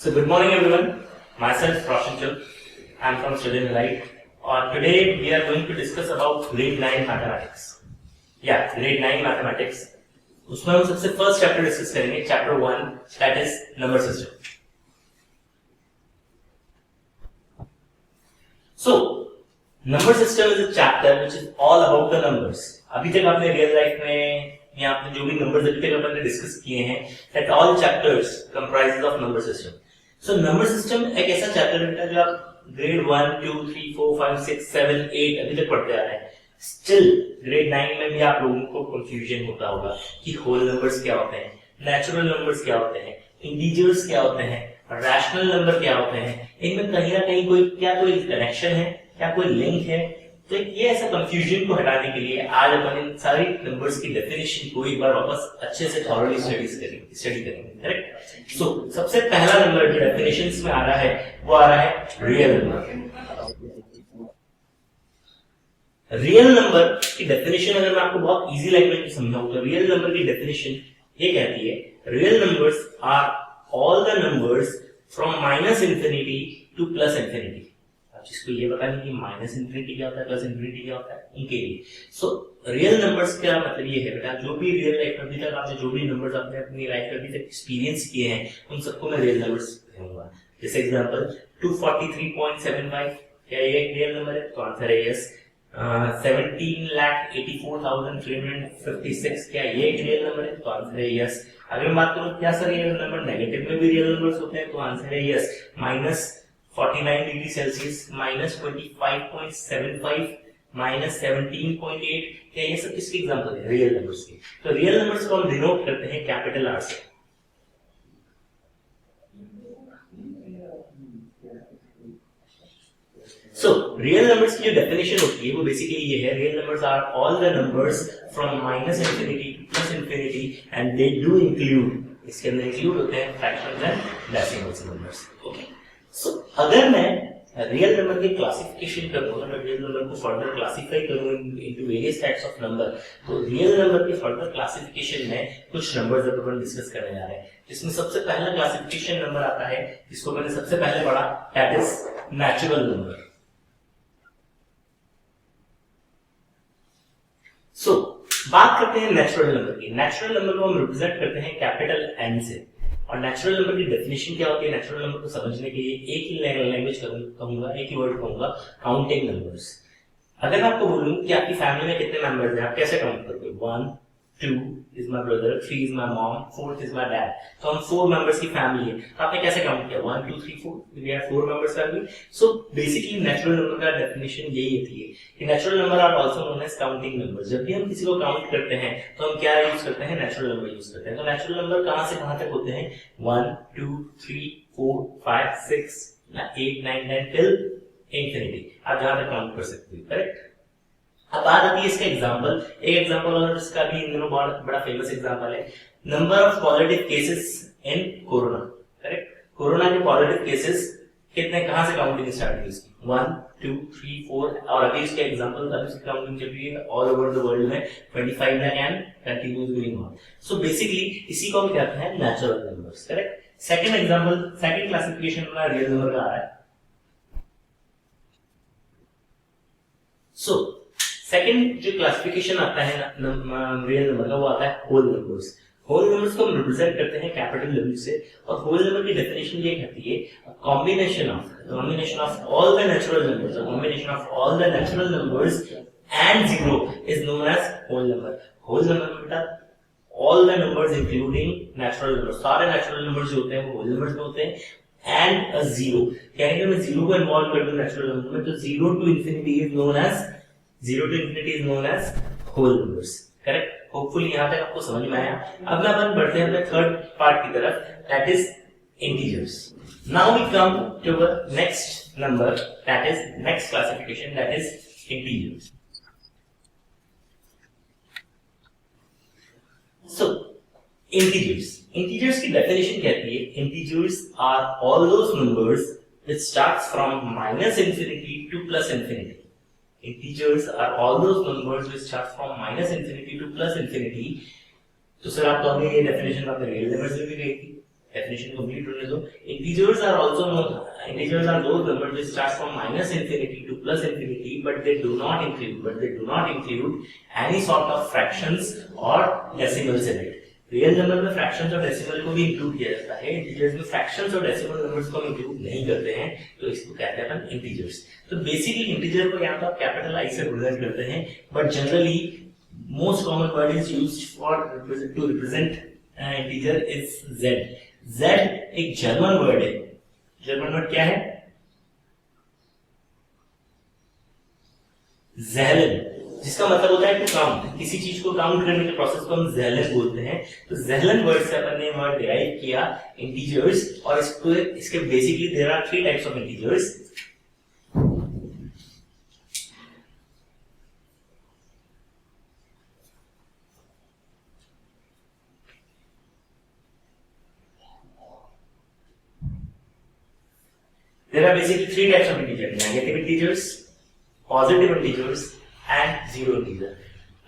So good morning everyone. Myself Roshan Chal. I am from Student Light. And today we are going to discuss about grade 9 mathematics. Yeah, grade 9 mathematics. उसमें हम सबसे first chapter discuss करेंगे, chapter 1, that is number system. So number system is a chapter which is all about the numbers. अभी तक आपने real life में या आपने जो भी नंबर्स अभी तक अपन ने डिस्कस किए हैं, that all chapters comprises of number system. So number system एक ऐसा चैप्टर है जो आप ग्रेड 1, 2, 3, 4, 5, 6, 7, 8 अभी तक पढ़ते आ रहे हैं. स्टिल ग्रेड 9 में भी आप लोगों को कंफ्यूजन होता होगा कि होल नंबर्स क्या होते हैं, नेचुरल नंबर्स क्या होते हैं, इंटीजर्स क्या होते हैं, रैशनल नंबर क्या होते हैं, इनमें कहीं ना कहीं कोई कनेक्शन है, क्या कोई लिंक है. तो ये ऐसा कंफ्यूजन को हटाने के लिए आज अपन इन सारी नंबर्स की डेफिनेशन को एक बार वापस अच्छे से थॉरली स्टडी करेंगे. करेक्ट. सो सबसे पहला नंबर जो डेफिनेशंस में आ रहा है वो आ रहा है रियल नंबर. रियल नंबर की डेफिनेशन अगर मैं आपको बहुत इजी लैंग्वेज में समझाऊं तो रियल नंबर की डेफिनेशन ये कहती है, real numbers are all the numbers from minus infinity to plus infinity. जिसको ये पता नहीं कि माइनस इंफिनिटी क्या होता है, प्लस इंफिनिटी क्या होता है, उनके लिए. सो रियल नंबर्स का मतलब ये है बेटा, जो भी रियल लाइफ में अभी तक आपने जो भी नंबर्स आपने अपनी लाइफ में अभी तक एक्सपीरियंस किए हैं उन सबको मैं रियल नंबर्स कहूंगा. जैसे एग्जांपल 243.75 क्या ये एक रियल नंबर है? तो आंसर है यस. 17,84,356 क्या ये एक रियल नंबर है? तो आंसर है यस. अगर मैं बात करूं क्या सर रियल नंबर नेगेटिव में भी रियल नंबर्स होते हैं? तो आंसर है यस. -49 डिग्री सेल्सियस, -25.75, -17.8 क्या ये सब किसके एग्जांपल है? रियल नंबर्स के. तो रियल नंबर्स को हम डिनोट करते हैं कैपिटल आर से. सो रियल नंबर्स की जो डेफिनेशन होती है वो बेसिकली ये है, real numbers are all the numbers from minus infinity to plus infinity and they do include, इसके अंदर इंक्लूड होते हैं fractions and decimals numbers. Okay. So अगर मैं रियल नंबर की क्लासिफिकेशन करूं, अगर मैं रियल नंबर को फर्दर क्लासिफाई करूं into various types of number, तो रियल नंबर की फर्दर क्लासिफिकेशन में कुछ नंबर्स अपन डिस्कस करने जा रहे हैं. जिसमें सबसे पहला क्लासिफिकेशन नंबर आता है जिसको मैंने सबसे पहले पढ़ा, दैट इज नेचुरल नंबर. सो बात करते हैं नेचुरल नंबर की. नेचुरल नंबर को हम रिप्रेजेंट करते हैं कैपिटल एन से. और नेचुरल नंबर की डेफिनेशन क्या होती है? नेचुरल नंबर को समझने के लिए एक ही लैंग्वेज कहूंगा, एक ही वर्ड कहूंगा, काउंटिंग नंबर्स. अगर मैं आपको बोलूं कि आपकी फैमिली में कितने मेंबर्स हैं, आप कैसे काउंट करोगे? 1, 2 is my brother, 3 is my mom, 4th is my dad. तो हम 4 मेंबर्स की फैमिली है. तो आपने कैसे काउंट किया? 1, 2, 3, 4. We are 4 members family. So basically natural number का डेफिनेशन यही होती है कि natural number are also known as counting numbers. जब भी हम किसी को काउंट करते हैं तो हम क्या यूज करते हैं? नेचुरल नंबर यूज करते हैं. तो नेचुरल नंबर कहां से कहां तक होते हैं? 1, 2, 3, 4, 5, 6, 8, 9, 10 टिल इंफिनिटी. आप जहां तक काउंट कर सकते हो. करेक्ट. अब बात आती है इसका एग्जांपल. एक एग्जांपल और इसका भी इन दिनों बड़ा फेमस एग्जांपल है, number of positive cases in corona. Correct. Corona के पॉजिटिव केसेस कितने, कहां से काउंटिंग स्टार्ट हुई इसकी? 1, 2, 3, 4. और अभी इसके एग्जांपल अभी इसकी काउंटिंग चल रही है ऑल ओवर द वर्ल्ड में 25 lakh and continues going on. So basically इसी को हम कहते हैं natural numbers. Correct. Second example, second classification में रियल नंबर का आ रहा है. सो सेकंड जो क्लासिफिकेशन आता है रियल नंबर का वो आता है होल नंबर्स. होल नंबर्स को हम रिप्रेजेंट करते हैं कैपिटल डब्ल्यू से. और होल नंबर की डेफिनेशन ये कहती है, combination of all the natural numbers, combination of all the natural numbers and zero is known as whole number. Whole number में बेटा all the numbers including natural numbers, सारे natural numbers जो होते हैं वो होल नंबर्स में होते हैं एंड अ जीरो. यानी मैं जीरो को इन्वॉल्व कर दूं नेचुरल नंबर में तो 0 to infinity is known as whole numbers. Correct. Hopefully यहां तक आपको समझ में आया. अब मैं अपन बढ़ते हैं अपने थर्ड पार्ट की तरफ, that is integers. Now we come to the next number, that is next classification, that is integers. So integers की डेफिनेशन कहती है, integers are all those numbers which starts from minus infinity to plus infinity. Integers are all those numbers which start from minus infinity to plus infinity. तो sir आप कहोगे ये definition आपने real numbers में भी गई थी. डेफिनेशन कंप्लीट होने दो। Integers are also integers are those numbers which starts from -infinity to +infinity but they do not include any sort of fractions or decimals in it। Real number में fractions और decimal को भी include किया जाता है, integers में fractions और decimal numbers को इंक्लूड नहीं करते हैं, तो इसको कहते हैं अपन इंटीजर्स। तो बेसिकली इंटीजर को यहाँ पर कैपिटल आई से रिप्रेजेंट करते हैं, but generally most common word is used for to represent integer is Z. Z एक जर्मन वर्ड है। जर्मन वर्ड क्या है? ज़ेहलन, जिसका मतलब होता है टू काउंट। किसी चीज को काउंट करने के प्रोसेस को हम ज़ेहलन बोलते हैं। तो ज़ेहलन वर्ड से अपन ने वर्ड डिराइव किया इंटीजर्स, और इसको इसके basically there are 3 types of integers. There are basically 3 types of integers: negative integers, positive integers and zero integer।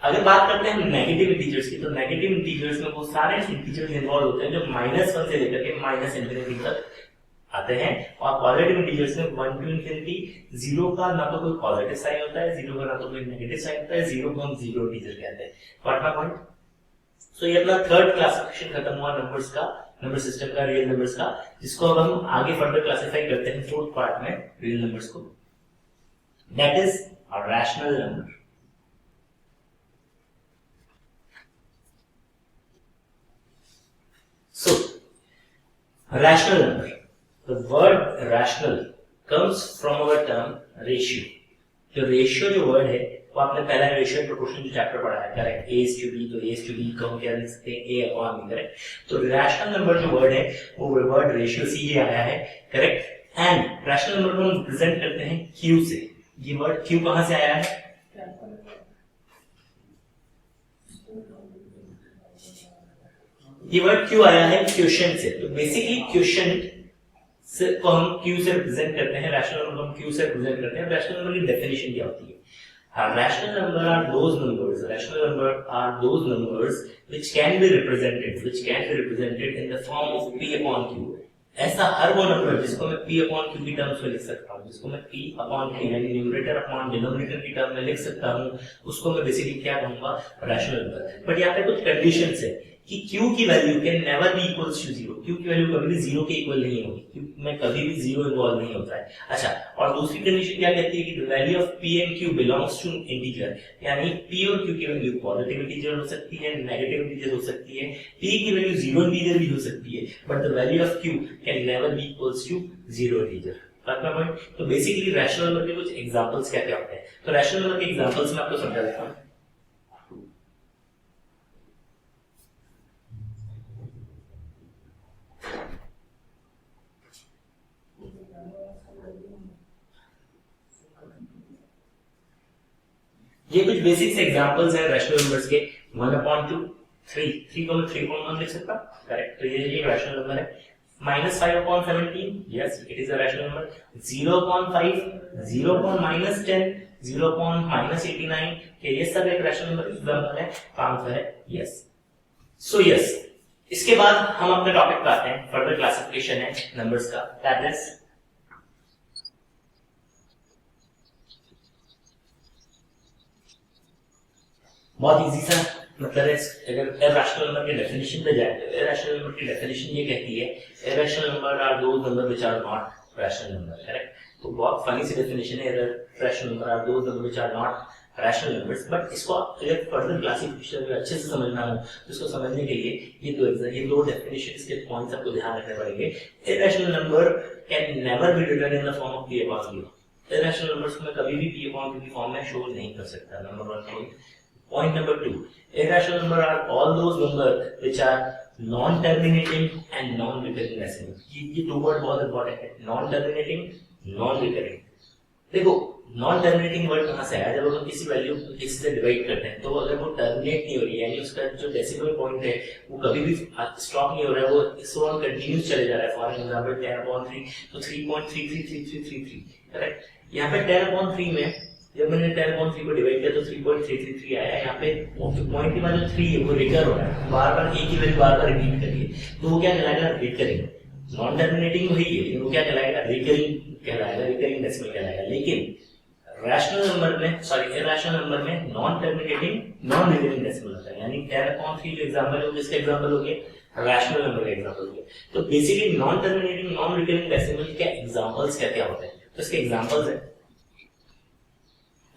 अगर बात करते हैं नेगेटिव इंटीजर्स की, तो नेगेटिव इंटीजर्स में वो सारे इंटीजर्स इन्वॉल्व होते हैं जो -1 से लेकर के -infinity तक आते हैं, और पॉजिटिव इंटीजर्स में 1 to infinity। जीरो का ना तो कोई पॉजिटिव साइन होता है, जीरो का ना तो कोई नेगेटिव साइन होता है, जीरो को हम जीरो इंटीजर कहते हैं। What my point? सो ये अपना थर्ड क्लासिफिकेशन खत्म हुआ नंबर्स का, नंबर सिस्टम का, रियल नंबर्स का, जिसको अब हम आगे फर्दर क्लासिफाई करते हैं फोर्थ पार्ट में रियल नंबर्स को। That is a rational number. So rational number, the word rational comes from our term ratio. जो रेशियो जो वर्ड है वो आपने पहला रेशियो प्रोपोर्शन जो चैप्टर पढ़ा है, correct, a is to b, तो a is to b को हम क्या लिख सकते हैं, a upon b, करेक्ट। तो रैशनल नंबर जो वर्ड है वो वर्ड रेशियो से ही आया है, करेक्ट। एंड रैशनल नंबर को हम रिप्रेजेंट करते हैं q से। ये वर्ड q कहां से आया है? ये वर्ड q आया है क्वोशिएंट से। तो बेसिकली क्वोशिएंट से को हम q से रिप्रेजेंट करते हैं, रैशनल नंबर को हम q से रिप्रेजेंट करते हैं। रैशनल नंबर की डेफिनेशन क्या होती है? Rational number are those numbers. Rational number are those numbers which can be represented in the form of p upon q। ऐसा हर वो नंबर जिसको मैं p upon q की टर्म्स में लिख सकता हूँ, जिसको मैं p upon q यानी न्यूमरेटर अपॉन डिनोमिनेटर की टर्म में लिख सकता हूँ, उसको मैं बेसिकली क्या कहूंगा? Rational number. बट यहाँ पे कुछ कंडीशंस है कि q की value can never be equals to 0। q की वैल्यू कभी भी 0 के इक्वल नहीं होगी, q में कभी भी 0 इन्वॉल्व नहीं होता है। अच्छा, और दूसरी कंडीशन क्या कहती है कि the value of p and q belongs to integer, यानी p और q की वैल्यू पॉजिटिव इंटीजर हो सकती है, नेगेटिव इंटीजर हो सकती है, p की वैल्यू 0 इंटीजर भी हो सकती है, but the value of q can never be equals to 0 integer. Point. तो बेसिकली रैशनल नंबर के कुछ एग्जांपल्स क्या क्या होते हैं, तो रैशनल नंबर के एग्जांपल्स में आपको समझा देता हूं। ये कुछ बेसिक्स एग्जांपल्स हैं रैशनल नंबर्स के। 1/2, 3 को मैं 3.1 लिख सकता, करेक्ट। तो ये एक रैशनल नंबर है। -5/17, yes it is a rational number. 0.5, 0.10, 0.89, ये सब एक रैशनल नंबर एग्जांपल है। आंसर है यस। सो यस, इसके बाद हम अपने टॉपिक पे आते हैं, फर्दर क्लासिफिकेशन है नंबर्स का, दैट इज बहुत इजी सा मतलब है। अगर इरैशनल नंबर की डेफिनेशन पे जाए तो इरैशनल नंबर की डेफिनेशन ये कहती है irrational number are those number which are not rational number, correct. तो बहुत फनी सी डेफिनेशन है, irrational number are those number which are not rational numbers. But इसको अगर फर्दर क्लासिफिकेशन में अच्छे से समझना हो तो इसको समझने के लिए ये दो डेफिनेशंस के पॉइंट्स आपको ध्यान रखने पड़ेंगे। Irrational number can never be written in the form of p upon q। Irrational numbers को मैं कभी भी p upon q की फॉर्म में शो नहीं कर सकता, number 1 point. Point number 2, irrational number are all those numbers which are non-terminating and non-recurring decimals। ये दो वर्ड बहुत इंपॉर्टेंट है, non-terminating, non-recurring। देखो non-terminating वर्ड कहाँ से आया? जब हम किसी वैल्यू को किसी से डिवाइड करते हैं तो अगर वो टर्मिनेट नहीं हो रही है, यानी उसका जो डेसिमल पॉइंट है वो कभी भी स्टॉप नहीं हो रहा है, वो सो ऑन कंटिन्यूस चले जा रहा है। फॉर एग्जांपल 10/3 तो 3.333333, करेक्ट। यहाँ पे 10/3 में जब मैंने 10.3 को डिवाइड किया तो 3.333 आया। यहाँ पे पॉइंट के बाद जो 3 है वो रिकर हो रहा है, बार बार एक ही वैल्यू बार बार रिपीट करिए, तो वो क्या कहलाएगा, रिकरिंग। नॉन टर्मिनेटिंग वही है लेकिन वो क्या कहलाएगा, रिकरिंग कहलाएगा, रिकरिंग डेसिमल कहलाएगा। लेकिन रैशनल नंबर में, सॉरी इरैशनल नंबर में non terminating non recurring decimal होता है। यानी 10/3 जो एग्जांपल है वो किसका एग्जांपल हो गया, रैशनल नंबर का एग्जांपल हो गया। तो basically non terminating non recurring decimal के एग्जांपल्स क्या क्या होते हैं, तो इसके एग्जांपल्स है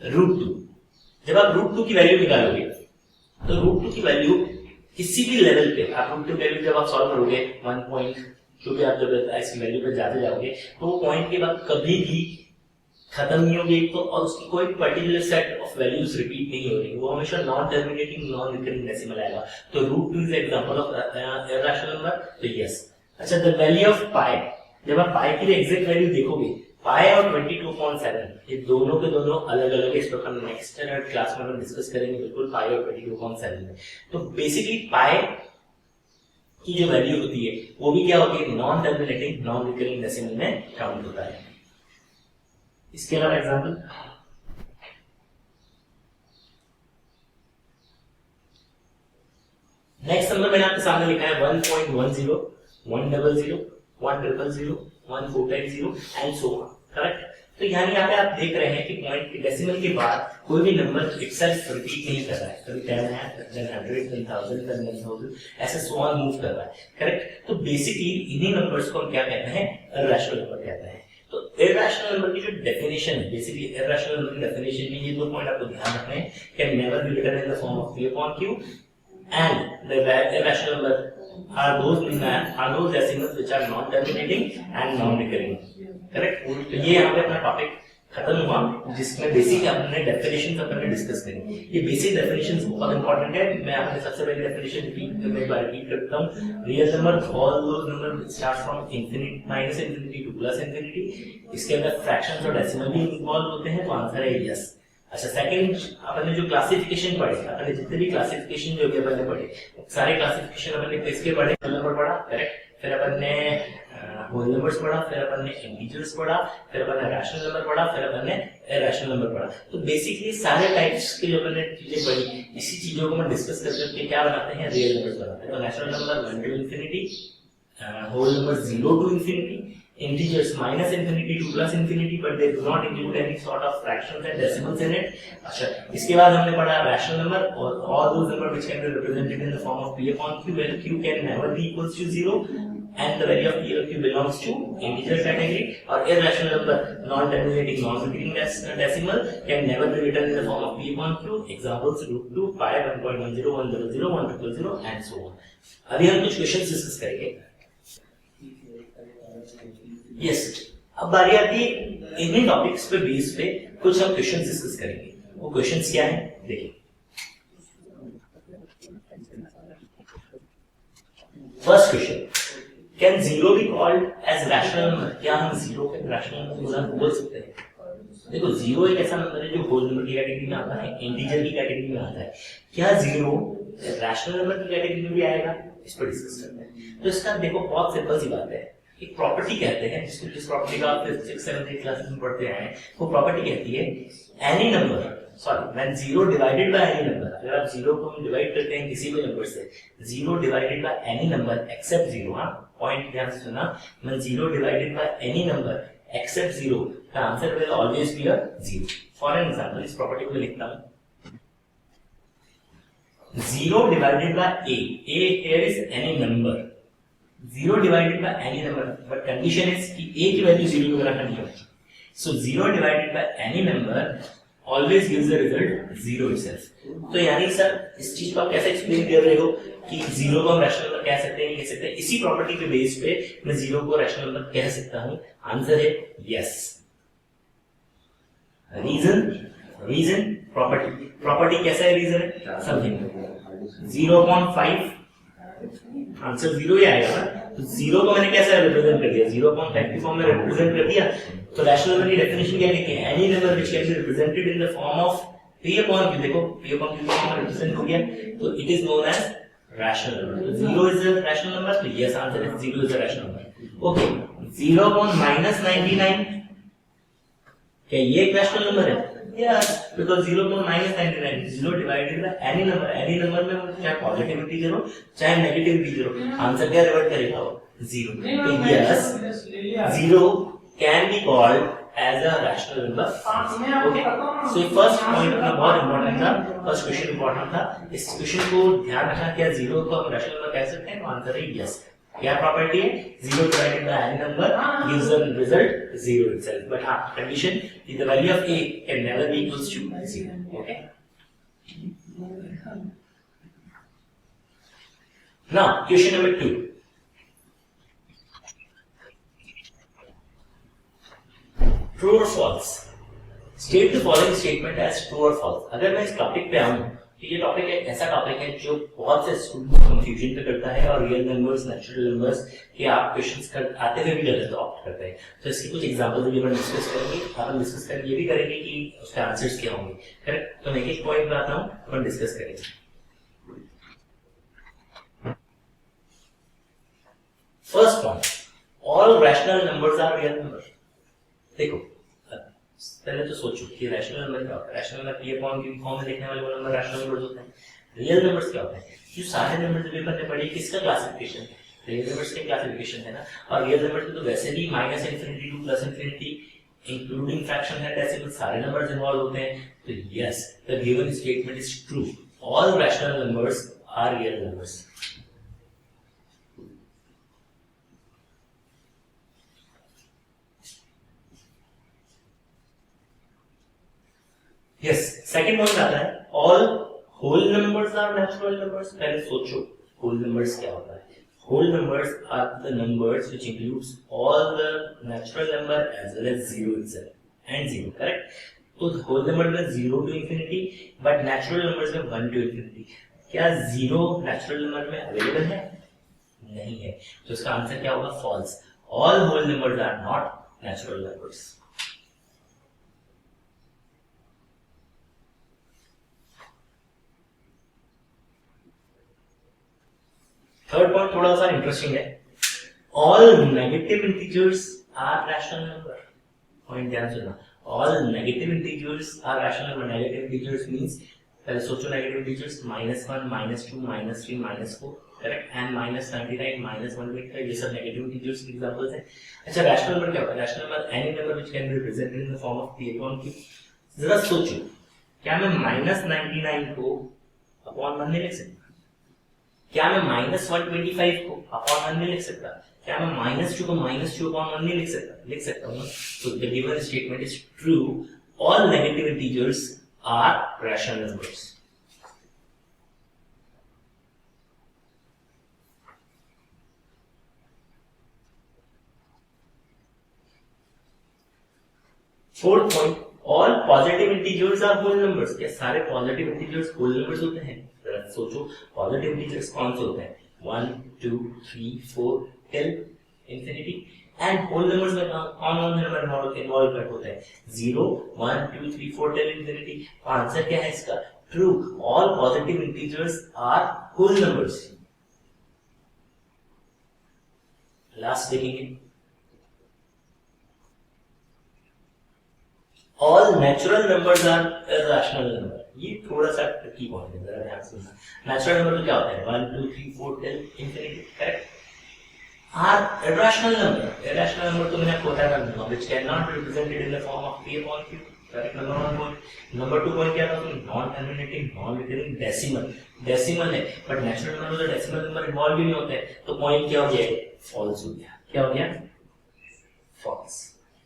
√2। जब आप √2 की वैल्यू निकालोगे तो √2 की वैल्यू किसी भी लेवल पे आप √2 की वैल्यू जब आप सॉल्व करोगे 1 पॉइंट, क्योंकि आप जब इसकी वैल्यू पे जाते जाओगे तो वो पॉइंट के बाद कभी भी खत्म नहीं होगी तो, और उसकी कोई particular set of values repeat नहीं हो रही, वो हमेशा non terminating non recurring decimal आएगा। तो √2 is example of irrational number, तो यस। अच्छा, द वैल्यू ऑफ पाई, जब आप पाई की लिए एग्जैक्ट वैल्यू देखोगे, पाई और 22.7 ये दोनों के दोनों अलग अलग है। इस पर हम नेक्स्ट क्लास में हम डिस्कस करेंगे बिल्कुल पाई और 22.7 में। तो बेसिकली पाई की जो वैल्यू होती है वो भी क्या होती है, non terminating non recurring decimal में काउंट होता है। इसके अलावा एग्जांपल, नेक्स्ट नंबर मैंने आपके सामने लिखा है 1.10, 100, 100, 1400 एंड सो ऑन, करेक्ट। तो यानी यहाँ पे आप देख रहे हैं कि पॉइंट के डेसिमल के बाद कोई भी नंबर इटसेल्फ रिपीट नहीं कर रहा है, कभी 10 है, then 100, then 1000, then 1000, ऐसे सो ऑन मूव कर रहा है, करेक्ट। तो बेसिकली इन्हीं नंबर्स को हम क्या कहते हैं, इरैशनल नंबर कहते हैं। तो इरैशनल नंबर की जो डेफिनेशन है, बेसिकली इरैशनल नंबर की डेफिनेशन में ये दो पॉइंट आपको ध्यान रखने हैं, can never be written in the form of p/q and the irrational number are those decimals which are non terminating and non recurring, correct। तो ये यहाँ पे अपना टॉपिक खत्म हुआ जिसमें बेसिक अपने डेफिनेशंस अपने डिस्कस करेंगे। ये बेसिक डेफिनेशंस बहुत इंपॉर्टेंट है। मैं आपने सबसे पहले डेफिनेशन रिपीट करता हूँ, real number all those number which start from infinity minus infinity two plus infinity. इसके अंदर फ्रैक्शंस और डेसिमल भी इन्वॉल्व होते हैं, तो आंसर है यस। अच्छा, सेकंड अपन ने जो क्लासिफिकेशन पढ़े, अपन ने जितने भी क्लासिफिकेशन जो अपन ने पढ़े सारे क्लासिफिकेशन अपन ने किसके पढ़े, नंबर पढ़ा, करेक्ट। फिर अपन ने होल नंबर्स पढ़ा, फिर अपन ने इंटीजर्स पढ़ा, फिर अपन ने रैशनल नंबर पढ़ा, फिर अपन ने इरैशनल नंबर पढ़ा। तो बेसिकली सारे टाइप्स के जो अपन ने चीजें पढ़ी, इसी चीजों को हम डिस्कस करके क्या बनाते हैं, रियल नंबर्स बनाते हैं। तो natural number 1 to infinity, whole number 0 to infinity, integers minus infinity to plus infinity, but they do not include any sort of fractions and decimals in it। अच्छा, इसके बाद हमने पढ़ा rational number और all those number which can be represented in the form of p/q, where q can never be equals to 0 and the value of p/q belongs to integer category। और irrational number non terminating non recurring decimal can never be written in the form of p/q। examples √2, pi, 1.10, 100, 100 and so on। अभी हम कुछ questions discuss करेंगे। Yes, अब बारी आती है इन्हीं टॉपिक्स पे बेस पे कुछ हम क्वेश्चंस डिस्कस करेंगे। वो क्वेश्चंस क्या हैं, देखिए। First question, can 0 be called as rational number? क्या हम 0 को रैशनल नंबर बोल सकते हैं? देखो, 0 एक ऐसा नंबर है जो होल नंबर की कैटेगरी में आता है, इंटीजर की कैटेगरी में आता है। क्या 0 रैशनल नंबर की कैटेगरी में भी आएगा? इस पर डिस्कस करते हैं। तो इसका देखो बहुत सिंपल सी बात है, एक प्रॉपर्टी कहते हैं जिस प्रॉपर्टी का आप 6, 7, 8 क्लासेस में पढ़ते आए हैं, वो प्रॉपर्टी कहती है any number, sorry when 0 divided by any number, अगर आप 0 को डिवाइड करते हैं किसी भी नंबर से, 0 divided by any number except 0, हाँ पॉइंट ध्यान से सुना, when 0 divided by any number except 0, the answer will always be 0। For an example, इस प्रॉपर्टी को लिखता हूं, 0 divided by a here is any number, 0 divided by any number, but condition is कि a की value 0 के बराबर नहीं होगी। So 0 divided by any number always gives the result 0 itself। तो यानी सर इस चीज को आप कैसे एक्सप्लेन कर रहे हो कि 0 को हम रैशनल नंबर कह सकते हैं, कह सकते हैं, इसी प्रॉपर्टी के बेस पे मैं 0 को रैशनल नंबर कह सकता हूं? आंसर है यस। रीजन प्रॉपर्टी कैसा है, रीजन है समथिंग 0.5, आंसर 0 ही आएगा ना। तो 0 को मैंने कैसे रिप्रेजेंट कर दिया, 0.5 की फॉर्म में रिप्रेजेंट कर दिया। तो रैशनल नंबर की डेफिनेशन क्या लिखी है, any number which can be represented in the form of p/q। देखो p/q की फॉर्म में रिप्रेजेंट हो गया, तो it is known as rational number. तो 0 इज अ रैशनल नंबर, तो yes answer is 0 is a rational number. Okay, 0.-99 क्या ये एक रैशनल नंबर है? Yes, because 0 minus 99, 0 divided by any number में चाहे पॉजिटिव इंटीजर हो चाहे नेगेटिव इंटीजर हो, आंसर क्या रिवर्ट करेगा वो 0. तो yes, 0 can be called as a rational number. Okay, so first point अपना बहुत important था, first question important था. इस question को ध्यान रखना, क्या 0 को हम rational number कह सकते हैं? तो आंसर है yes. क्या प्रॉपर्टी है? 0 divided by any number gives the result 0 itself. But हाँ, condition is the value of a can never be equals to 0. Okay. Now question number 2. True or false? State the following statement as true or false. अगर मैं इस topic पे आऊँ तो ये topic एक ऐसा टॉपिक है जो बहुत से स्टूडेंट को कंफ्यूजन पे करता है और रियल नंबर्स, नेचुरल नंबर्स के आप क्वेश्चंस आते हुए भी गलत ऑप्ट करते हैं. तो इसकी कुछ एग्जांपल्स भी अपन डिस्कस करेंगे. अपन डिस्कस करके ये भी करेंगे कि उसके आंसर्स क्या होंगे. करेक्ट? तो मैं एक पॉइंट पे आता हूँ, अपन डिस्कस करेंगे. First point, all rational numbers are real number. देखो पहले तो सोचो कि रैशनल नंबर क्या होता है. Rational number p upon q form में लिखने वाले वो नंबर रैशनल नंबर्स होते हैं. रियल नंबर्स क्या होते हैं? जो सारे नंबर्स पेपर में पढ़े किसका क्लासिफिकेशन है? रियल नंबर्स का क्लासिफिकेशन है ना. और रियल नंबर्स में तो वैसे भी minus infinity to plus infinity including fraction है, डेसिमल सारे नंबर्स इन्वॉल्व होते हैं. तो yes, the given statement is true. All rational numbers are real numbers. Yes, second point आता है all whole numbers are natural numbers. पहले सोचो whole numbers क्या होता है. Whole numbers are the numbers which includes all the natural number as well as zero itself and zero. Correct? तो whole number में 0 to infinity, but natural numbers में 1 to infinity. क्या 0 natural number में available है? नहीं है. तो इसका आंसर क्या होगा? False. All whole numbers are not natural numbers. Third point थोड़ा सा इंटरेस्टिंग है. All negative integers are rational number. Point ध्यान सुनना. All negative integers are rational number. Negative integers means, पहले सोचो नेगेटिव इंटीजर्स -1 -2 -3 -4. करेक्ट? एंड -99 -125, ये सब negative integers के एग्जांपल्स हैं. अच्छा, रैशनल नंबर क्या होता है? Rational number any number which can be represented in the form of p upon q. जरा सोचो, क्या मैं -99 को अपॉन 1 नहीं लिख सकता? क्या मैं -125 को अपॉन 1 नहीं लिख सकता? क्या मैं -2 को -2 अपॉन 1 नहीं लिख सकता? लिख सकता हूं. So the given statement is true. All negative integers are rational numbers. Fourth point, all positive integers are whole numbers. क्या सारे positive integers whole numbers होते हैं? सोचो पॉजिटिव इंटीजर्स कौन से होते हैं? 1 2 3 4 till infinity. And whole numbers में कौन नंबर इन्वॉल्व होते हैं? 0 1 2 3 4 टिल इंफिनिटी. आंसर क्या है इसका? True. All positive integers are whole numbers. Last देखेंगे. All natural numbers are irrational number. ये थोड़ा सा ट्रिकी पॉइंट है, जरा ध्यान सुनना. नेचुरल नंबर तो क्या होता है? 1 2 3 4 till infinity. Correct? Are irrational number. Irrational number तो मैंने आपको बताया था, which can not be represented in the form of p upon q. Correct? Number 1 point. Number 2 point क्या था? Non terminating, non recurring, decimal. Decimal है, but natural number में तो डेसिमल नंबर इन्वॉल्व ही नहीं होते हैं. तो पॉइंट क्या हो गया? फॉल्स हो गया. क्या हो गया? फॉल्स.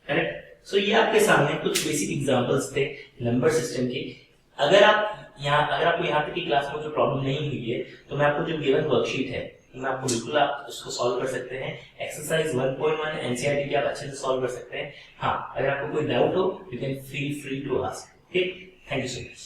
करेक्ट? सो ये आपके सामने कुछ बेसिक एग्जांपल्स थे नंबर सिस्टम के. अगर आपको यहाँ तक की क्लास में जो प्रॉब्लम नहीं हुई है, तो मैं आपको जो गिवन वर्कशीट है, मैं आपको बिल्कुल आप उसको सॉल्व कर सकते हैं. एक्सरसाइज 1.1 एनसीईआरटी की आप अच्छे से सॉल्व कर सकते हैं. हाँ, अगर आपको कोई डाउट हो, you can feel free to ask. ठीक, थैंक यू सो मच.